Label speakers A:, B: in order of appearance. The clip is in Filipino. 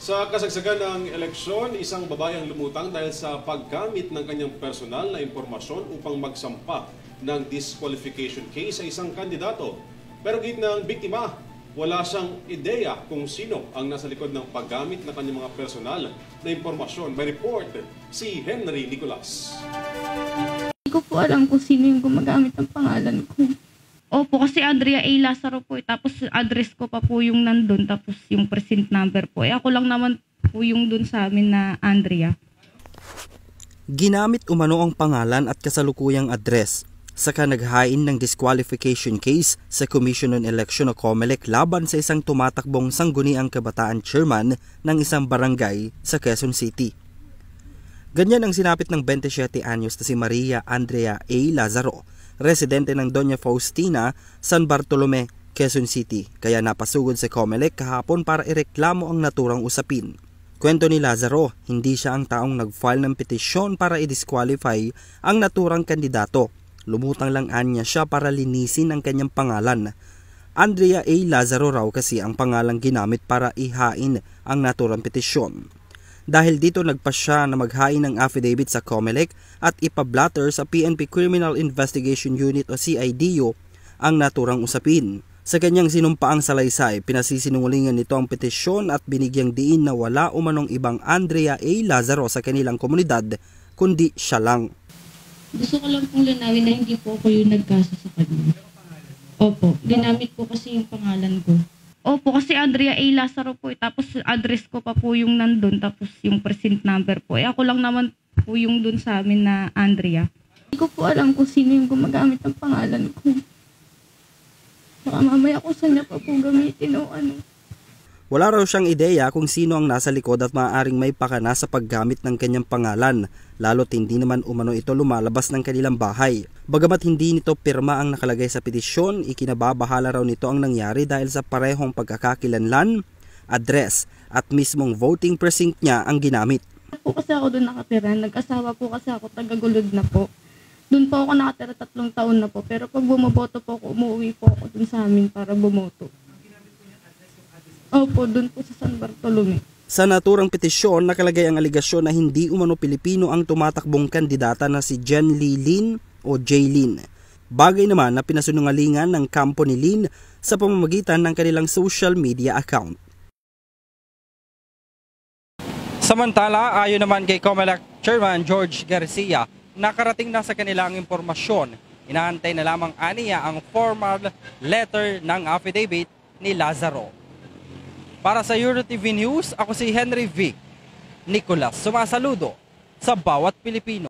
A: Sa kasagsagan ng eleksyon, isang babae ang lumutang dahil sa paggamit ng kanyang personal na impormasyon upang magsampa ng disqualification case sa isang kandidato. Pero git ng biktima, wala siyang ideya kung sino ang nasa likod ng paggamit ng kanyang mga personal na impormasyon. May report si Henry Nicolas.
B: Hindi ko po alam kung sino yung gumagamit ng pangalan ko. Opo, kasi Andrea A. Lazaro po, tapos address ko pa po yung nandun, tapos yung present number po. Ako lang naman po yung dun sa amin na Andrea.
C: Ginamit umano ang pangalan at kasalukuyang address saka naghain ng disqualification case sa Commission on Election o COMELEC laban sa isang tumatakbong sangguniang kabataan chairman ng isang barangay sa Quezon City. Ganyan ang sinapit ng 27 anyos na si Maria Andrea A. Lazaro, residente ng Doña Faustina, San Bartolome, Quezon City, kaya napasugod sa COMELEC kahapon para ireklamo ang naturang usapin. Kwento ni Lazaro, hindi siya ang taong nag-file ng petisyon para i-disqualify ang naturang kandidato. Lumutang lang anya siya para linisin ang kanyang pangalan. Andrea A. Lazaro raw kasi ang pangalang ginamit para ihain ang naturang petisyon. Dahil dito nagpa siya na maghain ng affidavit sa COMELEC at ipablatter sa PNP Criminal Investigation Unit o CIDU ang naturang usapin. Sa kanyang sinumpaang salaysay, pinasisinungalingan nito ang petisyon at binigyang diin na wala umanong ibang Andrea A. Lazaro sa kanilang komunidad, kundi siya lang.
B: Gusto ko lang pong linawin na hindi po ako yung nagkasa sa kanya. Opo, ginamit ko kasi yung pangalan ko. Opo, kasi Andrea A. Lazaro po, tapos address ko pa po yung nandun, tapos yung present number po. Ako lang naman po yung dun sa amin na Andrea. Hindi ko po alam kung sino yung gumagamit ng pangalan ko. Baka mamaya ko saan niya pa po gamitin o ano.
C: Wala raw siyang ideya kung sino ang nasa likod at maaaring may pakana sa paggamit ng kanyang pangalan, lalo't hindi naman umano ito lumalabas ng kanilang bahay. Bagamat hindi nito pirma ang nakalagay sa petisyon, ikinababahala raw nito ang nangyari dahil sa parehong pagkakakilanlan, address at mismong voting precinct niya ang ginamit.
B: Po kasi ako doon nakatira, nag-asawa po kasi ako, taga-Gulod na po. Doon po ako nakatira 3 taon na po, pero pag bumoboto po ako, umuwi po ako doon sa amin para bumoto. Opo, doon po sa San Bartolome.
C: Sa naturang petisyon, nakalagay ang aligasyon na hindi umano Pilipino ang tumatakbong kandidata na si Jen Lee Lin o Jaylin. Bagay naman na pinasunungalingan ng kampo ni Lin sa pamamagitan ng kanilang social media account. Samantala, ayon naman kay COMELEC Chairman George Garcia, nakarating na sa kanilang impormasyon. Inaantay na lamang aniya ang formal letter ng affidavit ni Lazaro. Para sa EuroTV News, ako si Henry V. Nicolas, sumasaludo sa bawat Pilipino.